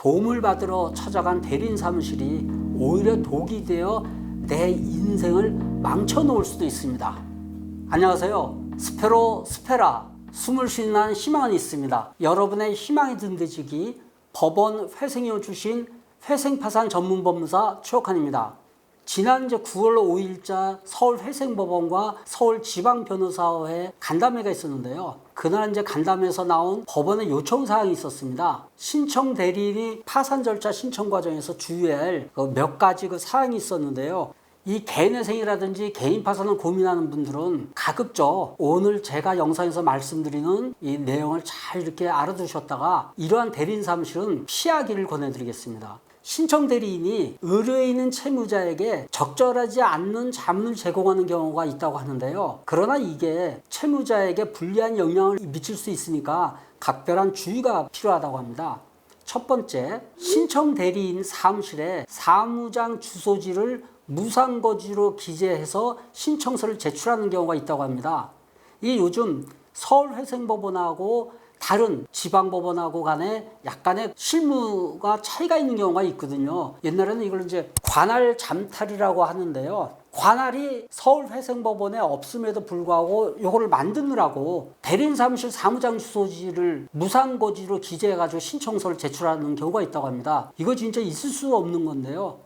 도움을 받으러 찾아간 대리인 사무실이 오히려 독이 되어 내 인생을 망쳐놓을 수도 있습니다. 안녕하세요. 스페로 스페라. 숨을 쉬는 희망은 있습니다. 여러분의 희망이 든대지기 법원 회생위원 출신 회생파산 전문법무사 최옥환입니다. 지난 9월 5일자 서울회생법원과 서울지방변호사회 간담회가 있었는데요. 그날 간담회에서 나온 법원의 요청사항이 있었습니다. 신청 대리인이 파산 절차 신청 과정에서 주의해야 할 몇 가지 사항이 있었는데요. 이 개인회생이라든지 개인 파산을 고민하는 분들은 가급적 오늘 제가 영상에서 말씀드리는 이 내용을 잘 이렇게 알아두셨다가 이러한 대리인 사무실은 피하기를 권해드리겠습니다. 신청 대리인이 의뢰인인 채무자에게 적절하지 않는 자문을 제공하는 경우가 있다고 하는데요. 그러나 이게 채무자에게 불리한 영향을 미칠 수 있으니까 각별한 주의가 필요하다고 합니다. 첫 번째, 신청 대리인 사무실에 사무장 주소지를 무상거지로 기재해서 신청서를 제출하는 경우가 있다고 합니다. 이 요즘 서울회생법원하고 다른 지방법원하고 간에 약간의 실무가 차이가 있는 경우가 있거든요. 옛날에는 이걸 관할 잠탈이라고 하는데요. 관할이 서울회생법원에 없음에도 불구하고 이거를 만드느라고 대리인 사무실 사무장 주소지를 무상거지로 기재해가지고 신청서를 제출하는 경우가 있다고 합니다. 이거 진짜 있을 수 없는 건데요.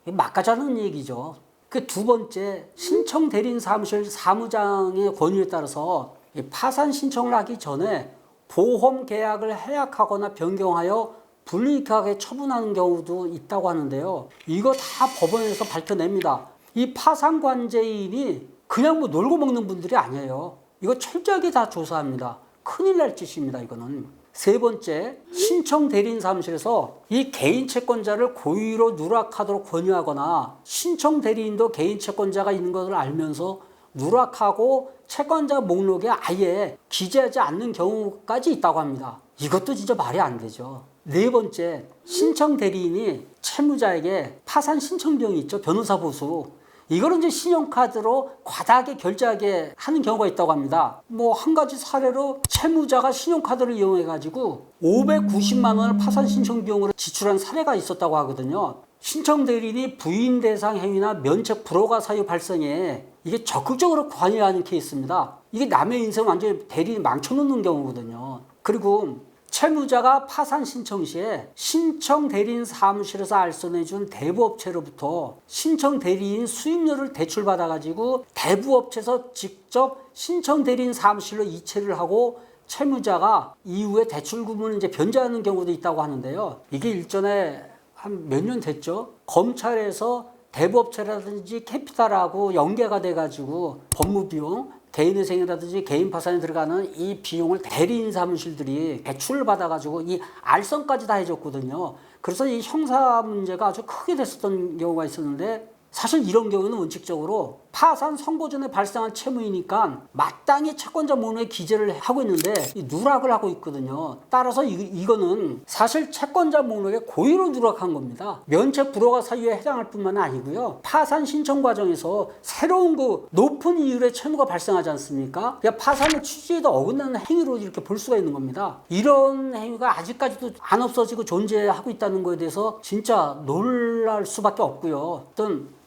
막가자는 얘기죠. 그 두 번째, 신청 대리인 사무실 사무장의 권유에 따라서 파산 신청을 하기 전에 보험 계약을 해약하거나 변경하여 불이익하게 처분하는 경우도 있다고 하는데요. 이거 다 법원에서 밝혀냅니다. 이 파산 관제인이 그냥 놀고 먹는 분들이 아니에요. 이거 철저하게 다 조사합니다. 큰일 날 짓입니다, 이거는. 세 번째, 신청 대리인 사무실에서 이 개인 채권자를 고의로 누락하도록 권유하거나 신청 대리인도 개인 채권자가 있는 것을 알면서 누락하고 채권자 목록에 아예 기재하지 않는 경우까지 있다고 합니다. 이것도 진짜 말이 안 되죠. 네 번째, 신청 대리인이 채무자에게 파산 신청 비용이 있죠. 변호사 보수. 이거를 신용카드로 과다하게 결제하게 하는 경우가 있다고 합니다. 한 가지 사례로 채무자가 신용카드를 이용해가지고 590만 원을 파산 신청 비용으로 지출한 사례가 있었다고 하거든요. 신청 대리인이 부인 대상 행위나 면책 불허가 사유 발생에 이게 적극적으로 관여하는 케이스입니다. 이게 남의 인생 완전히 대리인이 망쳐놓는 경우거든요. 그리고 채무자가 파산 신청 시에 신청 대리인 사무실에서 알선해준 대부업체로부터 신청 대리인 수임료를 대출받아가지고 대부업체에서 직접 신청 대리인 사무실로 이체를 하고 채무자가 이후에 대출금을 변제하는 경우도 있다고 하는데요. 이게 일전에 한 몇 년 됐죠. 검찰에서 대부업체라든지 캐피탈하고 연계가 돼가지고 법무비용, 개인회생이라든지 개인 파산에 들어가는 이 비용을 대리인 사무실들이 대출을 받아가지고 이 알선까지 다 해줬거든요. 그래서 이 형사 문제가 아주 크게 됐었던 경우가 있었는데, 사실 이런 경우는 원칙적으로 파산 선고 전에 발생한 채무이니까 마땅히 채권자 목록에 기재를 하고 있는데 누락을 하고 있거든요. 따라서 이거는 사실 채권자 목록에 고의로 누락한 겁니다. 면책 불허가 사유에 해당할 뿐만 아니고요. 파산 신청 과정에서 새로운 높은 이율의 채무가 발생하지 않습니까? 파산의 취지에도 어긋나는 행위로 이렇게 볼 수가 있는 겁니다. 이런 행위가 아직까지도 안 없어지고 존재하고 있다는 거에 대해서 진짜 놀랄 수밖에 없고요.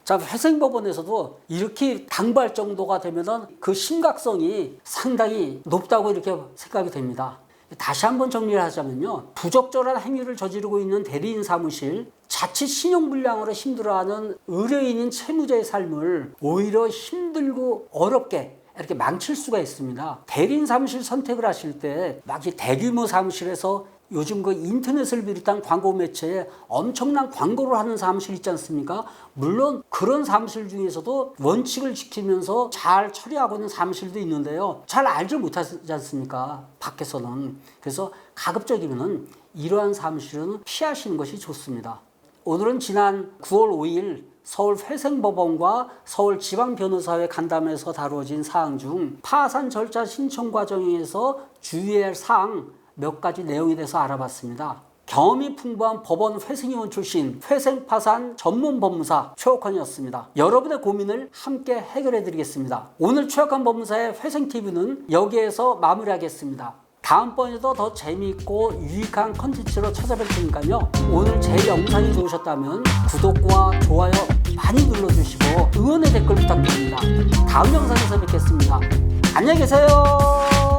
회생법원에서도 이렇게 당부할 정도가 되면은 그 심각성이 상당히 높다고 이렇게 생각이 됩니다. 다시 한번 정리를 하자면요. 부적절한 행위를 저지르고 있는 대리인 사무실, 자칫 신용불량으로 힘들어하는 의뢰인인 채무자의 삶을 오히려 힘들고 어렵게 이렇게 망칠 수가 있습니다. 대리인 사무실 선택을 하실 때 막 이 대규모 사무실에서 요즘 인터넷을 비롯한 광고 매체에 엄청난 광고를 하는 사무실 있지 않습니까? 물론 그런 사무실 중에서도 원칙을 지키면서 잘 처리하고 있는 사무실도 있는데요. 잘 알지 못하지 않습니까? 밖에서는. 그래서 가급적이면 이러한 사무실은 피하시는 것이 좋습니다. 오늘은 지난 9월 5일 서울회생법원과 서울지방변호사회 간담회에서 다루어진 사항 중 파산 절차 신청 과정에서 주의해야 할 사항 몇 가지 내용에 대해서 알아봤습니다. 경험이 풍부한 법원 회생위원 출신 회생파산 전문법무사 최옥환이었습니다. 여러분의 고민을 함께 해결해 드리겠습니다. 오늘 최옥환 법무사의 회생TV는 여기에서 마무리하겠습니다. 다음번에도 더 재미있고 유익한 컨텐츠로 찾아뵐 테니까요. 오늘 제 영상이 좋으셨다면 구독과 좋아요 많이 눌러주시고 응원의 댓글 부탁드립니다. 다음 영상에서 뵙겠습니다. 안녕히 계세요.